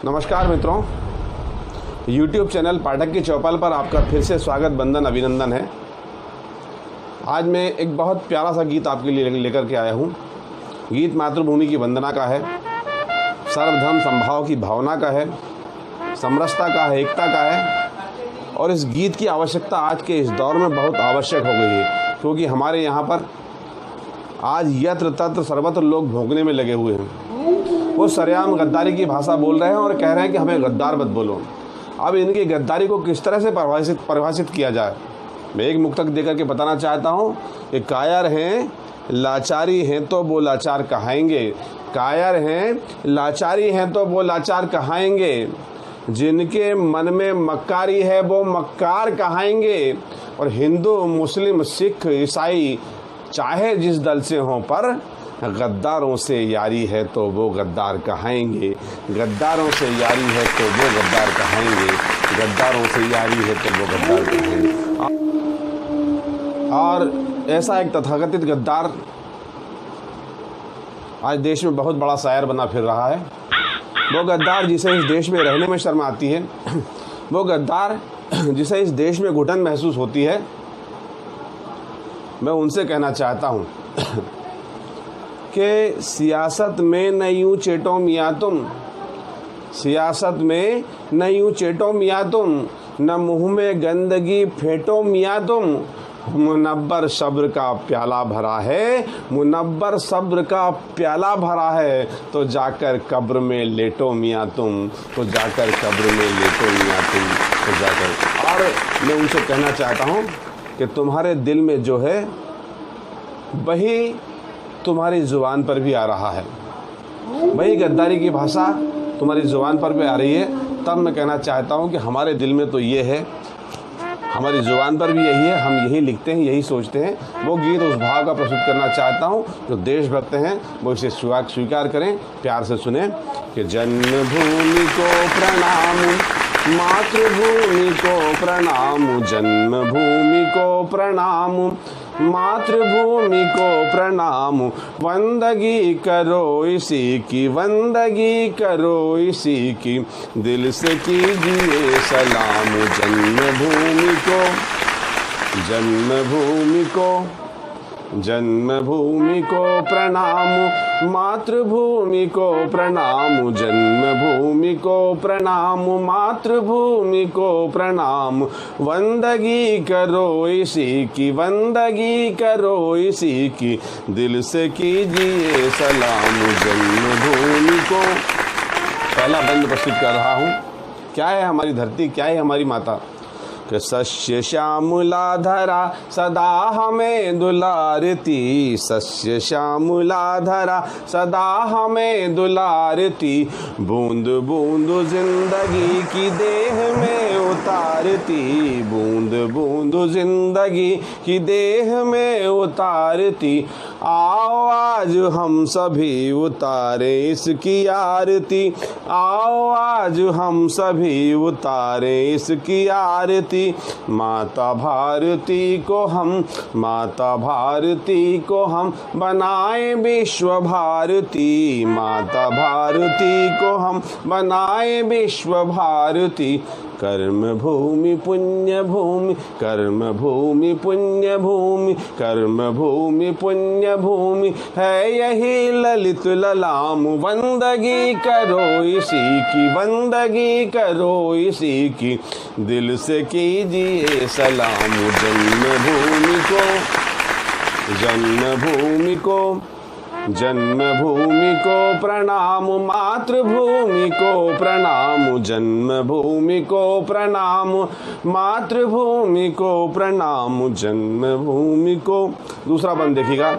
नमस्कार मित्रों, YouTube channel पाठक की चौपाल पर आपका फिर से स्वागत, बंदन, अभिनंदन है। आज मैं एक बहुत प्यारा सा गीत आपके लिए लेकर के आया हूँ। गीत मातृभूमि की वंदना का है, सर्वधर्म संभाव की भावना का है, समरसता का है, एकता का है। और इस गीत की आवश्यकता आज के इस दौर में बहुत आवश्यक हो गई है, क्योंकि हमारे यहाँ पर आज यत्र तत्र सर्वत्र लोग भोंकने में लगे हुए हैं। वो सरेआम गद्दारी की भाषा बोल रहे हैं और कह रहे हैं कि हमें गद्दार मत बोलो। अब इनकी गद्दारी को किस तरह से परिभाषित किया जाए, मैं एक मुक्तक देकर के बताना चाहता हूँ कि कायर हैं, लाचारी हैं तो वो लाचार कहाएंगे। कायर हैं, लाचारी हैं तो वो लाचार कहाएंगे। जिनके मन में मक्कारी है वो मक्कार कहाएंगे। और हिंदू, मुस्लिम, सिख, ईसाई चाहे जिस दल से हों, पर गद्दारों से यारी है तो वो गद्दार कहाएंगे। गद्दारों से यारी है तो वो गद्दार कहाएंगे। गद्दारों से यारी है तो वो गद्दार कहाएंगे। और ऐसा एक तथाकथित गद्दार आज देश में बहुत बड़ा शायर बना फिर रहा है। वो गद्दार जिसे इस देश में रहने में शर्म आती है, वो गद्दार जिसे इस देश में घुटन महसूस होती है, मैं उनसे कहना चाहता हूँ कि सियासत में न यूँ चेटो मियाँ तुम, सियासत में न यूँ चेटो मियाँ तुम, न मुँह में गंदगी फेंटो मियाँ तुम। मुनव्वर सब्र का प्याला भरा है, मुनव्वर सब्र का प्याला भरा है, तो जाकर कब्र में लेटो मियाँ तुम, तो जाकर कब्र में लेटो मियाँ तुम, तो जाकर। और मैं उनसे कहना चाहता हूँ कि तुम्हारे दिल में जो है वही तुम्हारी ज़ुबान पर भी आ रहा है, वही गद्दारी की भाषा तुम्हारी ज़ुबान पर भी आ रही है। तब मैं कहना चाहता हूँ कि हमारे दिल में तो ये है, हमारी ज़ुबान पर भी यही है, हम यही लिखते हैं, यही सोचते हैं। वो गीत उस भाव का प्रस्तुत करना चाहता हूँ जो देशभक्त हैं, वो इसे स्वीकार करें, प्यार से सुने कि जन्मभूमि को प्रणाम, मातृभूमि को प्रणाम, जन्मभूमि को प्रणाम, मातृभूमि को प्रणाम। वंदगी करो इसी की, वंदगी करो इसी की, दिल से कीजिए सलाम। जन्मभूमि को, जन्मभूमि को, जन्मभूमि को प्रणाम, मातृभूमि को प्रणाम, जन्मभूमि को प्रणाम, मातृभूमि को प्रणाम। वंदगी करो इसी की, वंदगी करो इसी की, दिल से कीजिए सलाम। जन्मभूमि को पहला बंद प्रस्तुत कर रहा हूँ। क्या है हमारी धरती, क्या है हमारी माता? कि सस्य श्यामला धरा सदा हमें दुलारती, सस्य श्यामला धरा सदा हमें दुलारती, बूंद बूंद जिंदगी की देह में उतारती, बूंद बूंद जिंदगी की देह में उतारती। आओ आज हम सभी उतारे इसकी आरती, आओ आज हम सभी उतारे इसकी आरती। माता भारती को हम, माता भारती को हम बनाए विश्व भारती, माता भारती को हम बनाए विश्व भारती। कर्म भूमि पुण्य भूमि, कर्म भूमि पुण्य भूमि, कर्म भूमि पुण्य भूमि है यही ललित ललाम। वंदगी करो इसी की, वंदगी करो इसी की, दिल से कीजिए सलाम। जन्मभूमि को, जन्मभूमि को, जन्मभूमि को प्रणाम, मातृभूमि को प्रणाम, जन्मभूमि को प्रणाम, मातृभूमि को प्रणाम, जन्मभूमि को। दूसरा बंद देखिएगा।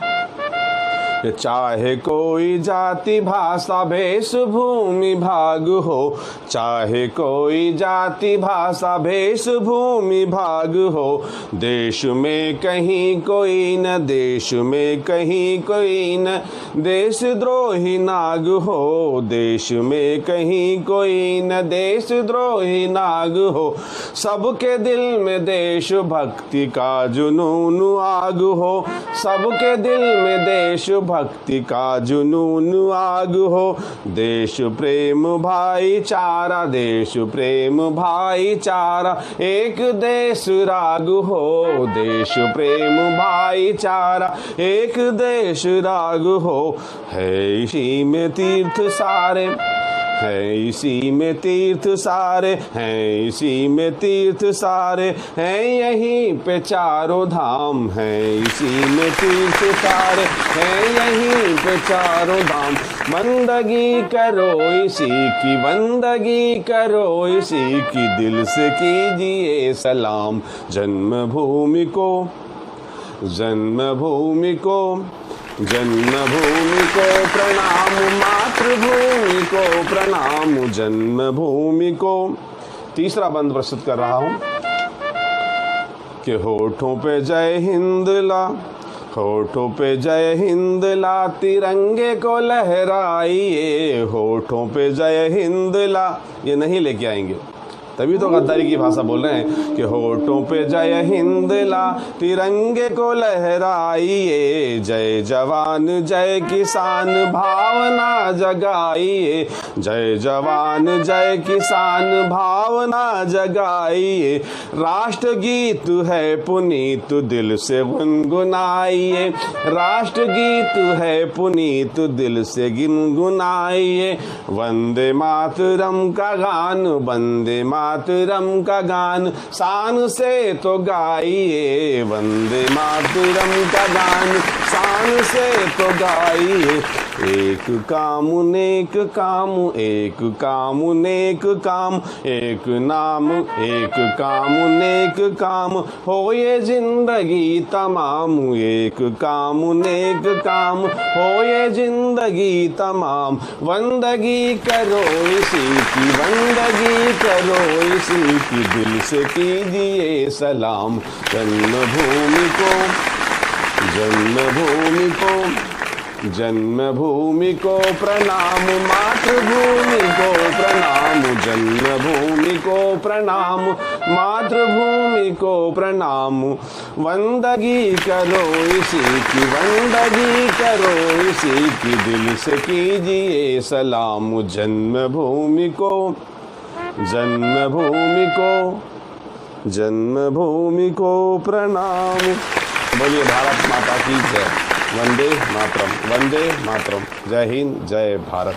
चाहे कोई जाति भाषा भेष भूमि भाग हो, चाहे कोई जाति भाषा भेष भूमि भाग हो, देश में कहीं कोई न, देश में कहीं कोई न देशद्रोही नाग हो, देश में कहीं कोई न देशद्रोही नाग हो। सबके दिल में देशभक्ति का जुनून आग हो, सबके दिल में देश भक्ति का जुनून आग हो। देश प्रेम भाईचारा, देश प्रेम भाईचारा, एक देश राग हो। देश प्रेम भाईचारा, एक देश राग हो। है इसी में तीर्थ सारे, है इसी में तीर्थ सारे, हैं इसी में तीर्थ सारे, हैं यहीं पे चारों धाम, हैं इसी में तीर्थ सारे, हैं यहीं पे चारों धाम। बंदगी करो इसी की, बंदगी करो इसी की, दिल से कीजिए सलाम। जन्मभूमि को, जन्मभूमि को, जन्मभूमि को प्रणाम, मातृभूमि को प्रणाम, जन्मभूमि को। तीसरा बंद प्रस्तुत कर रहा हूं कि होठों पे जय हिंद ला, होठों पे जय हिंद ला, तिरंगे को लहराइए। होठों पे जय हिंद ला, ये नहीं लेके आएंगे, तभी तो गद्दारी की भाषा बोल रहे हैं कि होठों पे जय हिंद ला, तिरंगे को लहराइए। जय जवान जय किसान भावना जगाइए, जय जवान जय किसान भावना जगाइए। राष्ट्रगीत है पुनीत दिल से गुनगुनाइए, राष्ट्रगीत है पुनीत दिल से गुनगुनाइए। वंदे मातरम का गान, वंदे मातरम का गान शान से तो गाइए। वंदे मातरम का गान शान से तो गाइए। एक काम नेक काम, एक काम नेक काम, एक नाम एक काम नेक काम, हो ये जिंदगी तमाम। एक काम नेक काम, हो ये जिंदगी तमाम। वंदगी करो इसी की, वंदगी करो इसी की, दिल से कीजिए सलाम। जन्मभूमि को, जन्मभूमि को, जन्मभूमि को प्रणाम, मातृभूमि को प्रणाम। जन्मभूमि को प्रणाम, मातृभूमि को प्रणाम। वंदगी करो इसी की, वंदगी करो इसी की, दिल से कीजिए सलाम। जन्मभूमि को, जन्मभूमि को, जन्मभूमि को प्रणाम। बोलिए भारत माता की जय। वंदे मातरम, वंदे मातरम। जय हिंद, जय भारत।